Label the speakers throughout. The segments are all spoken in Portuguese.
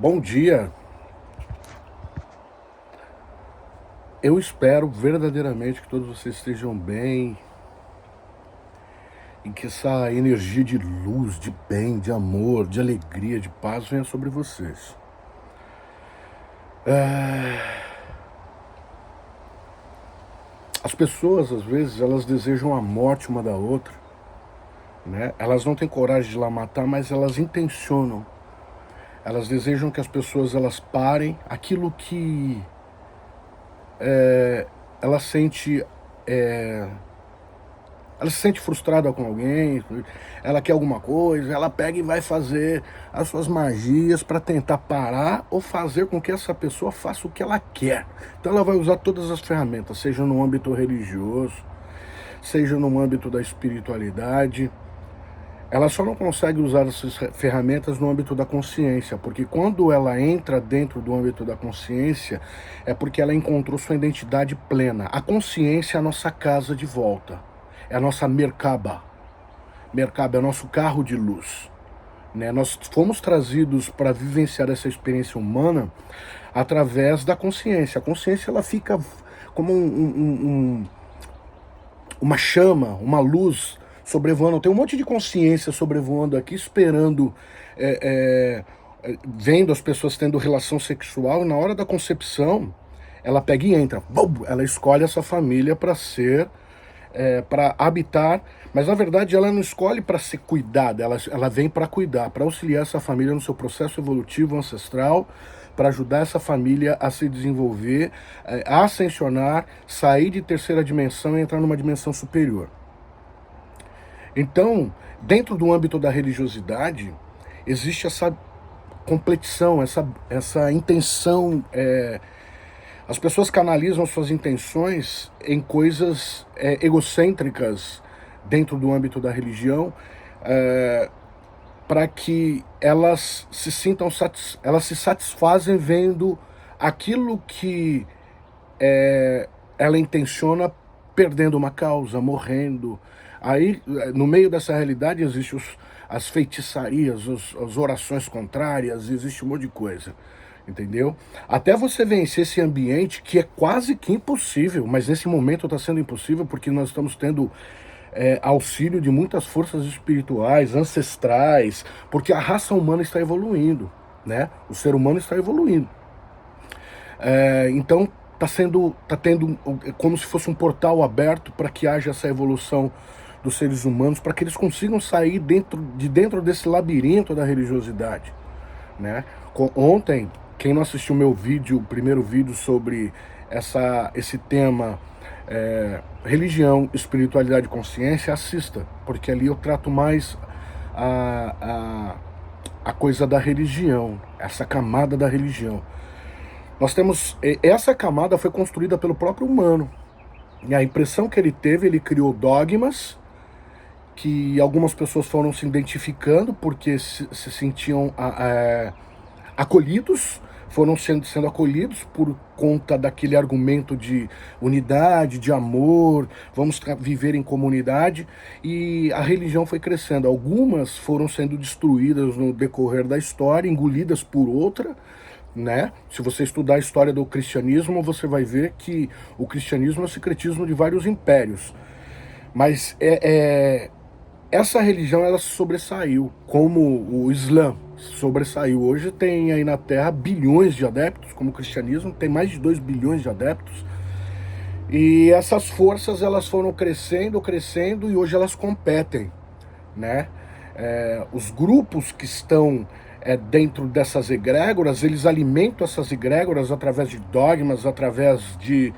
Speaker 1: Bom dia. Eu espero verdadeiramente que todos vocês estejam bem e que essa energia de luz, de bem, de amor, de alegria, de paz venha sobre vocês. As pessoas, às vezes, elas desejam a morte uma da outra, né? Elas não têm coragem de ir lá matar, mas elas intencionam. Elas desejam que as pessoas elas parem aquilo que ela sente. Ela se sente frustrada com alguém, ela quer alguma coisa, ela pega e vai fazer as suas magias para tentar parar ou fazer com que essa pessoa faça o que ela quer. Então ela vai usar todas as ferramentas, seja no âmbito religioso, seja no âmbito da espiritualidade. Ela só não consegue usar essas ferramentas no âmbito da consciência, porque quando ela entra dentro do âmbito da consciência, é porque ela encontrou sua identidade plena. A consciência é a nossa casa de volta, é a nossa Merkaba. Merkaba é o nosso carro de luz, né? Nós fomos trazidos para vivenciar essa experiência humana através da consciência. A consciência ela fica como uma chama, uma luz sobrevoando. Tem um monte de consciência sobrevoando aqui, esperando, vendo as pessoas tendo relação sexual. E na hora da concepção, ela pega e entra. Bum! Ela escolhe essa família para ser, para habitar. Mas na verdade ela não escolhe para ser cuidada, ela vem para cuidar, para auxiliar essa família no seu processo evolutivo ancestral, para ajudar essa família a se desenvolver, a ascensionar, sair de terceira dimensão e entrar numa dimensão superior. Então, dentro do âmbito da religiosidade, existe essa competição, essa intenção. As pessoas canalizam suas intenções em coisas egocêntricas dentro do âmbito da religião, para que elas se sintam elas se satisfazem vendo aquilo que ela intenciona perdendo uma causa, morrendo. Aí, no meio dessa realidade, existem as feitiçarias, as orações contrárias, existe um monte de coisa, entendeu? Até você vencer esse ambiente que é quase que impossível, mas nesse momento está sendo impossível porque nós estamos tendo auxílio de muitas forças espirituais, ancestrais, porque a raça humana está evoluindo, né? O ser humano está evoluindo. Então, tá tendo como se fosse um portal aberto para que haja essa evolução dos seres humanos, para que eles consigam sair dentro desse labirinto da religiosidade, né? Ontem, quem não assistiu meu vídeo, o primeiro vídeo sobre esse tema, religião, espiritualidade e consciência, assista, porque ali eu trato mais a coisa da religião, essa camada da religião. Nós temos, essa camada foi construída pelo próprio humano, e a impressão que ele teve, ele criou dogmas, que algumas pessoas foram se identificando porque se sentiam acolhidos, foram sendo acolhidos por conta daquele argumento de unidade, de amor, vamos viver em comunidade, e a religião foi crescendo. Algumas foram sendo destruídas no decorrer da história, engolidas por outra, né? Se você estudar a história do cristianismo, você vai ver que o cristianismo é o secretismo de vários impérios. Mas essa religião ela sobressaiu, como o Islã sobressaiu. Hoje tem aí na Terra bilhões de adeptos, como o cristianismo tem mais de 2 bilhões de adeptos. E essas forças elas foram crescendo e hoje elas competem, né? Os grupos que estão dentro dessas egrégoras, eles alimentam essas egrégoras através de dogmas, através de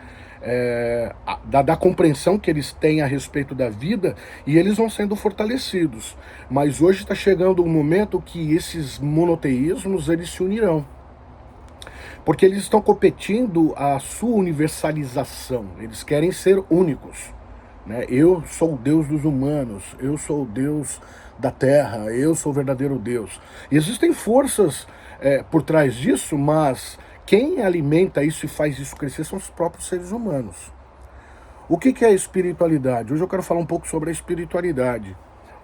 Speaker 1: da compreensão que eles têm a respeito da vida, e eles vão sendo fortalecidos. Mas hoje está chegando um momento que esses monoteísmos eles se unirão, porque eles estão competindo a sua universalização, eles querem ser únicos, né? Eu sou o Deus dos humanos, eu sou o Deus da terra, eu sou o verdadeiro Deus. E existem forças por trás disso, mas quem alimenta isso e faz isso crescer são os próprios seres humanos. O que é a espiritualidade? Hoje eu quero falar um pouco sobre a espiritualidade.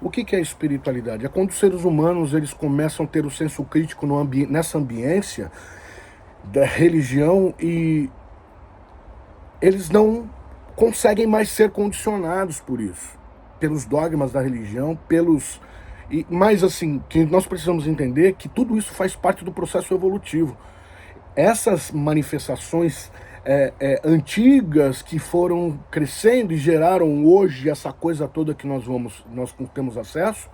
Speaker 1: O que é espiritualidade? É quando os seres humanos eles começam a ter o senso crítico nessa ambiência da religião e eles não conseguem mais ser condicionados por isso, pelos dogmas da religião, mas assim, que nós precisamos entender que tudo isso faz parte do processo evolutivo. Essas manifestações antigas que foram crescendo e geraram hoje essa coisa toda que nós temos acesso,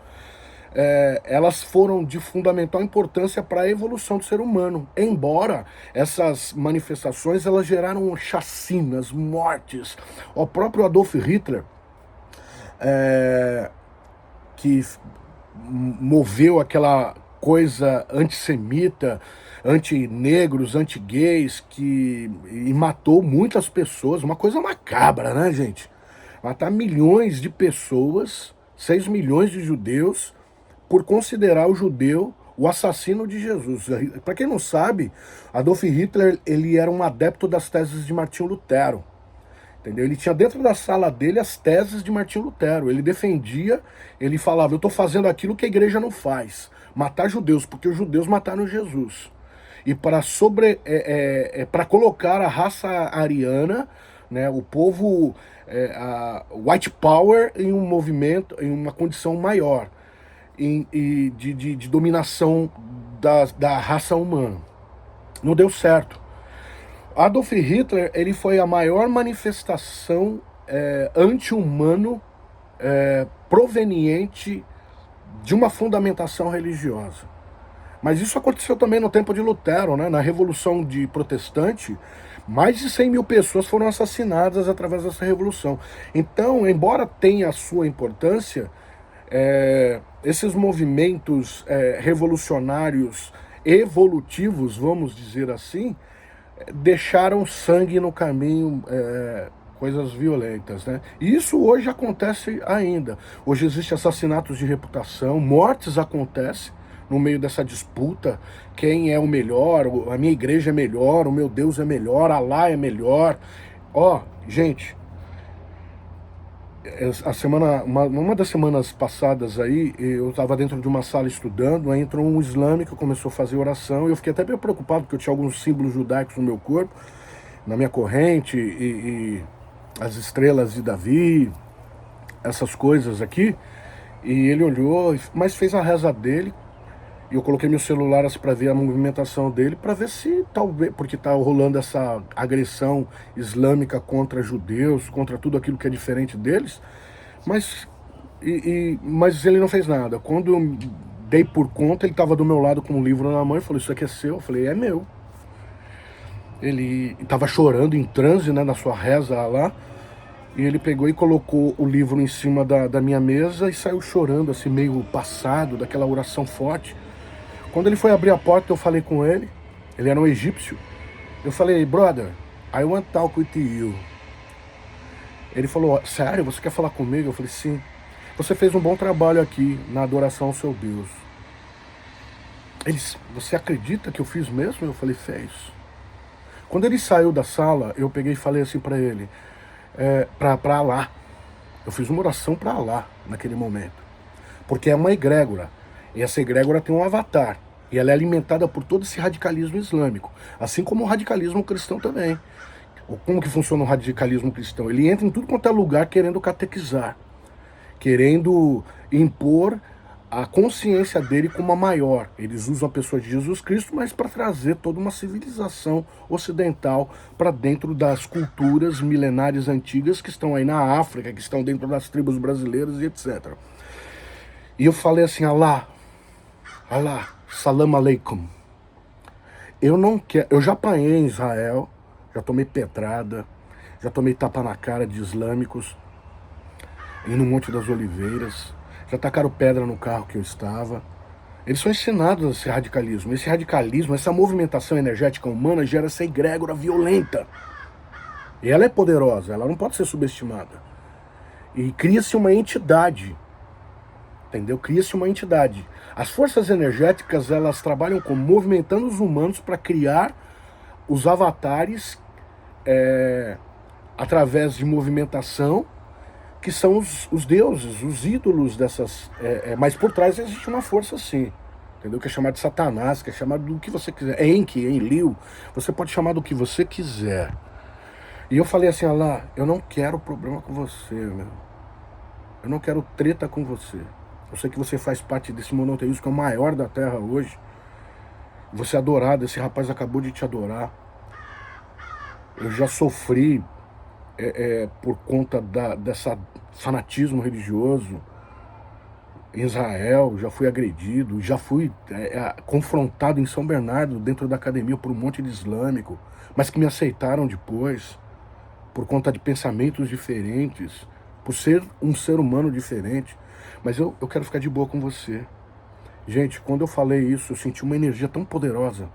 Speaker 1: elas foram de fundamental importância para a evolução do ser humano. Embora essas manifestações elas geraram chacinas, mortes. O próprio Adolf Hitler, que moveu aquela coisa antissemita, anti-negros, anti-gays, e matou muitas pessoas, uma coisa macabra, né, gente? Matar milhões de pessoas, 6 milhões de judeus, por considerar o judeu o assassino de Jesus. Para quem não sabe, Adolf Hitler ele era um adepto das teses de Martinho Lutero. Entendeu? Ele tinha dentro da sala dele as teses de Martinho Lutero. Ele defendia, ele falava, eu estou fazendo aquilo que a igreja não faz. Matar judeus, porque os judeus mataram Jesus. E para colocar a raça ariana, né, o povo, a white power em um movimento, em uma condição maior de dominação da raça humana. Não deu certo. Adolf Hitler ele foi a maior manifestação anti-humano proveniente de uma fundamentação religiosa. Mas isso aconteceu também no tempo de Lutero, né? Na Revolução de Protestante, mais de 100 mil pessoas foram assassinadas através dessa revolução. Então, embora tenha a sua importância, esses movimentos revolucionários evolutivos, vamos dizer assim, deixaram sangue no caminho, coisas violentas, né? E isso hoje acontece ainda. Hoje existem assassinatos de reputação, mortes acontecem no meio dessa disputa, quem é o melhor, a minha igreja é melhor, o meu Deus é melhor, Alá é melhor. Gente, uma das semanas passadas aí, eu estava dentro de uma sala estudando, aí entrou um islâmico, começou a fazer oração, e eu fiquei até bem preocupado, porque eu tinha alguns símbolos judaicos no meu corpo, na minha corrente, e as estrelas de Davi, essas coisas aqui, e ele olhou, mas fez a reza dele, e eu coloquei meu celular assim, para ver a movimentação dele, para ver se talvez, porque está rolando essa agressão islâmica contra judeus, contra tudo aquilo que é diferente deles, mas ele não fez nada. Quando eu dei por conta, ele estava do meu lado com um livro na mão e falou, isso aqui é seu? Eu falei, é meu. Ele estava chorando em transe, né, na sua reza lá, e ele pegou e colocou o livro em cima da minha mesa e saiu chorando, assim, meio passado, daquela oração forte. Quando ele foi abrir a porta, eu falei com ele, ele era um egípcio, eu falei, brother, I want to talk with you. Ele falou, sério, você quer falar comigo? Eu falei, sim. Você fez um bom trabalho aqui na adoração ao seu Deus. Ele, você acredita que eu fiz mesmo? Eu falei, fez. Quando ele saiu da sala, eu peguei e falei assim para ele, para Alá. Eu fiz uma oração para Alá naquele momento. Porque é uma egrégora. E essa egrégora tem um avatar. E ela é alimentada por todo esse radicalismo islâmico. Assim como o radicalismo cristão também. Como que funciona o radicalismo cristão? Ele entra em tudo quanto é lugar querendo catequizar. Querendo impor a consciência dele como a maior. Eles usam a pessoa de Jesus Cristo, mas para trazer toda uma civilização ocidental para dentro das culturas milenares antigas que estão aí na África, que estão dentro das tribos brasileiras e etc. E eu falei assim, Alá, salam aleikum. Eu não quero, eu já apanhei em Israel, já tomei pedrada, já tomei tapa na cara de islâmicos, e no Monte das Oliveiras, já tacaram pedra no carro que eu estava. Eles são ensinados a esse radicalismo. Esse radicalismo, essa movimentação energética humana gera essa egrégora violenta. E ela é poderosa, ela não pode ser subestimada. E cria-se uma entidade, entendeu? Cria-se uma entidade. As forças energéticas, elas trabalham como movimentando os humanos para criar os avatares através de movimentação, que são os deuses, os ídolos dessas... mas por trás existe uma força sim, entendeu? Que é chamado de Satanás, que é chamado do que você quiser. Enki, Enlil, você pode chamar do que você quiser. E eu falei assim, Alá, eu não quero problema com você, meu. Eu não quero treta com você. Eu sei que você faz parte desse monoteísmo que é o maior da Terra hoje. Você é adorado, esse rapaz acabou de te adorar. Eu já sofri por conta dessa fanatismo religioso em Israel, já fui agredido, já fui confrontado em São Bernardo, dentro da academia, por um monte de islâmico, mas que me aceitaram depois, por conta de pensamentos diferentes, por ser um ser humano diferente. Mas eu quero ficar de boa com você. Gente, quando eu falei isso, eu senti uma energia tão poderosa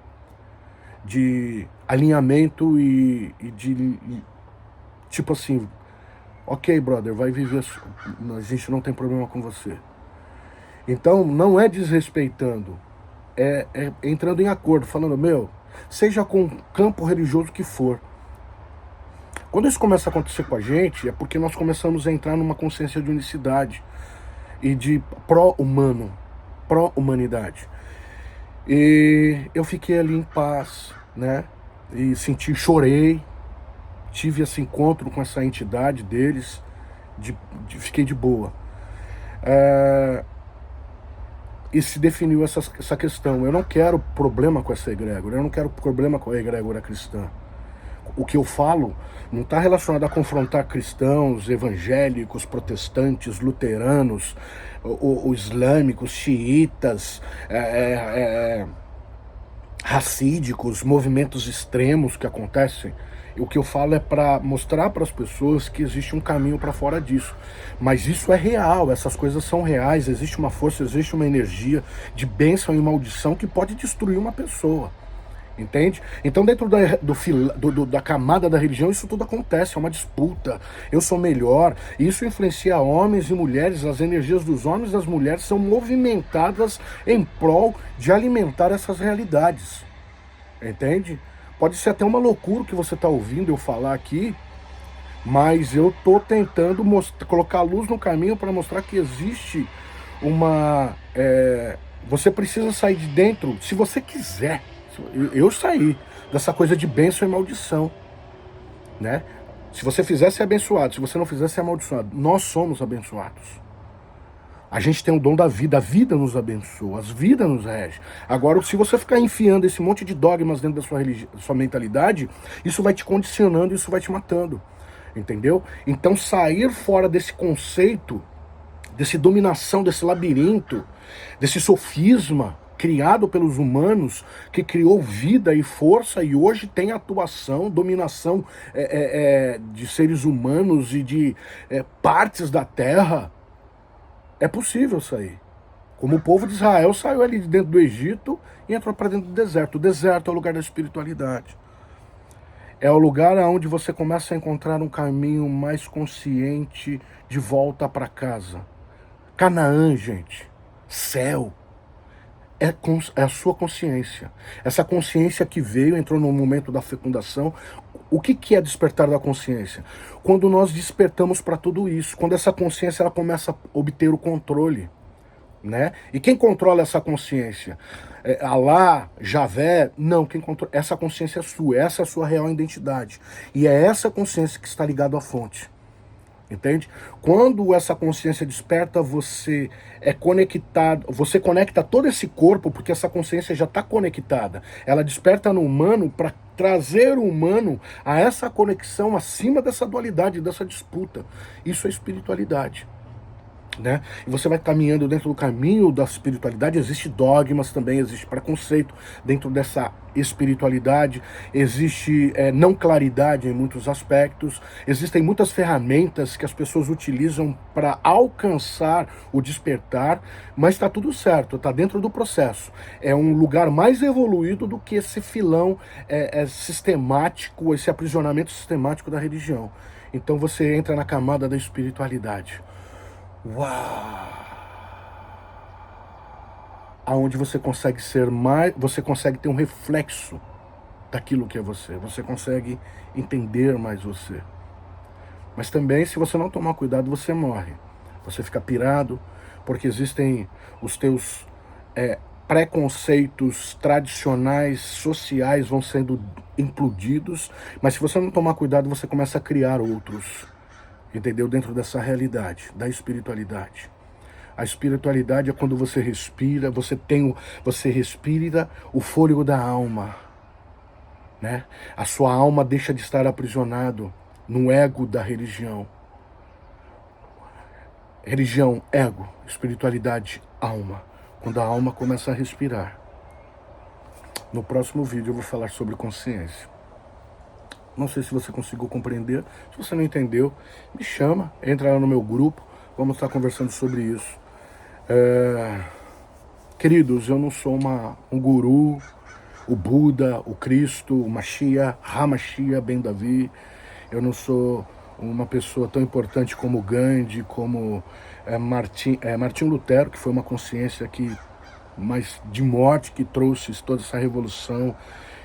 Speaker 1: de alinhamento e de, tipo assim, ok, brother, vai viver, a gente não tem problema com você. Então, não é desrespeitando, é entrando em acordo, falando, meu, seja com o campo religioso que for. Quando isso começa a acontecer com a gente, é porque nós começamos a entrar numa consciência de unicidade e de pró-humano, pró-humanidade. E eu fiquei ali em paz, né? E chorei, tive esse encontro com essa entidade deles, fiquei de boa. E se definiu essa questão. Eu não quero problema com essa egrégora, eu não quero problema com a egrégora cristã. O que eu falo não está relacionado a confrontar cristãos, evangélicos, protestantes, luteranos, os islâmicos, xiitas, racídicos, movimentos extremos que acontecem. O que eu falo é para mostrar para as pessoas que existe um caminho para fora disso. Mas isso é real, essas coisas são reais, existe uma força, existe uma energia de bênção e maldição que pode destruir uma pessoa. Entende? Então dentro da camada da religião isso tudo acontece, é uma disputa, eu sou melhor, e isso influencia homens e mulheres, as energias dos homens e das mulheres são movimentadas em prol de alimentar essas realidades, entende? Pode ser até uma loucura que você está ouvindo eu falar aqui, mas eu estou tentando colocar luz no caminho para mostrar que existe uma... você precisa sair de dentro, se você quiser. Eu saí dessa coisa de bênção e maldição, né? Se você fizer, você é abençoado. Se você não fizer, você é amaldiçoado. Nós somos abençoados. A gente tem o dom da vida. A vida nos abençoa. As vidas nos rege. Agora, se você ficar enfiando esse monte de dogmas dentro da sua mentalidade, isso vai te condicionando, isso vai te matando. Entendeu? Então, sair fora desse conceito, desse dominação, desse labirinto, desse sofisma criado pelos humanos, que criou vida e força e hoje tem atuação, dominação de seres humanos e de partes da terra, é possível sair. Como o povo de Israel saiu ali de dentro do Egito e entrou para dentro do deserto. O deserto é o lugar da espiritualidade. É o lugar onde você começa a encontrar um caminho mais consciente de volta para casa. Canaã, gente, céu. É a sua consciência. Essa consciência que veio, entrou no momento da fecundação. O que é despertar da consciência? Quando nós despertamos para tudo isso. Quando essa consciência ela começa a obter o controle. Né? E quem controla essa consciência? Alá, Javé? Não, quem controla essa consciência é sua. Essa é a sua real identidade. E é essa consciência que está ligada à fonte. Entende? Quando essa consciência desperta, você é conectado, você conecta todo esse corpo, porque essa consciência já está conectada. Ela desperta no humano para trazer o humano a essa conexão acima dessa dualidade, dessa disputa. Isso é espiritualidade. Né? E você vai caminhando dentro do caminho da espiritualidade, existe dogmas também, existe preconceito dentro dessa espiritualidade, existe não claridade em muitos aspectos, existem muitas ferramentas que as pessoas utilizam para alcançar o despertar, mas está tudo certo, está dentro do processo. É um lugar mais evoluído do que esse filão sistemático, esse aprisionamento sistemático da religião. Então você entra na camada da espiritualidade. Uau! Aonde você consegue ser mais, você consegue ter um reflexo daquilo que é você, você consegue entender mais você, Mas também, se você não tomar cuidado, você morre. Você fica pirado, porque existem os teus preconceitos tradicionais, sociais vão sendo implodidos. Mas se você não tomar cuidado, você começa a criar outros, entendeu? Dentro dessa realidade, da espiritualidade. A espiritualidade é quando você respira, você respira o fôlego da alma, né? A sua alma deixa de estar aprisionado no ego da religião. Religião, ego, espiritualidade, alma. Quando a alma começa a respirar. No próximo vídeo eu vou falar sobre consciência. Não sei se você conseguiu compreender. Se você não entendeu, me chama, entra lá no meu grupo, vamos estar conversando sobre isso. Queridos, eu não sou um guru, o Buda, o Cristo, o Mashiach, Hamashia, Ben Davi. Eu não sou uma pessoa tão importante como Gandhi, como Martim Lutero, que foi uma consciência mais de morte que trouxe toda essa revolução.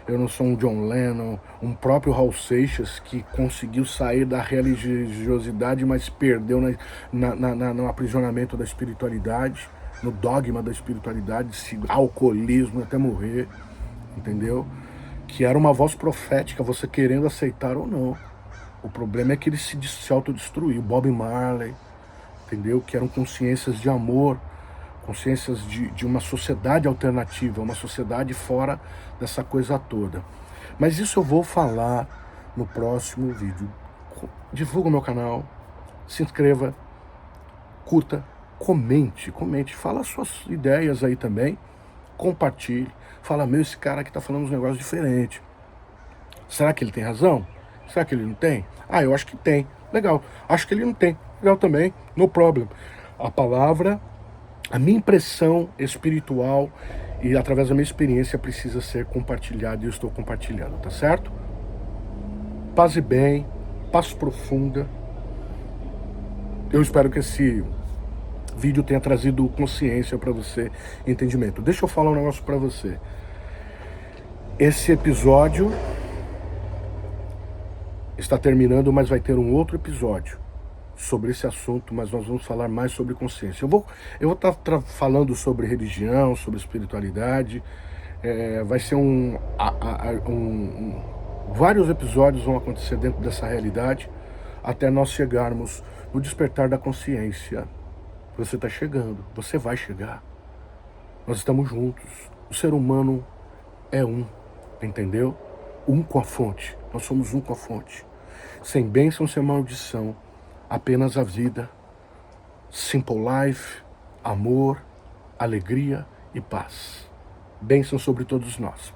Speaker 1: Eu não sou um John Lennon, um próprio Raul Seixas, que conseguiu sair da religiosidade, mas perdeu no aprisionamento da espiritualidade, no dogma da espiritualidade, alcoolismo até morrer, entendeu? Que era uma voz profética, você querendo aceitar ou não. O problema é que ele se autodestruiu. Bob Marley, entendeu? Que eram consciências de amor, consciências de uma sociedade alternativa, uma sociedade fora dessa coisa toda. Mas isso eu vou falar no próximo vídeo. Divulga o meu canal, se inscreva, curta, comente, fala suas ideias aí também, compartilhe, fala, meu, esse cara aqui tá falando uns negócios diferentes. Será que ele tem razão? Será que ele não tem? Ah, eu acho que tem. Legal. Acho que ele não tem. Legal também. No problem. A palavra, a minha impressão espiritual e através da minha experiência precisa ser compartilhada e eu estou compartilhando, tá certo? Paz e bem, paz profunda. Eu espero que esse vídeo tenha trazido consciência para você, entendimento. Deixa eu falar um negócio para você. Esse episódio está terminando, mas vai ter um outro episódio sobre esse assunto, mas nós vamos falar mais sobre consciência. Eu vou estar falando sobre religião, sobre espiritualidade. Vai ser vários episódios vão acontecer dentro dessa realidade até nós chegarmos no despertar da consciência. Você está chegando, você vai chegar. Nós estamos juntos. O ser humano é um, entendeu? Um com a fonte. Nós somos um com a fonte. Sem bênção, sem maldição. Apenas a vida. Simple life, amor, alegria e paz. Bênção sobre todos nós.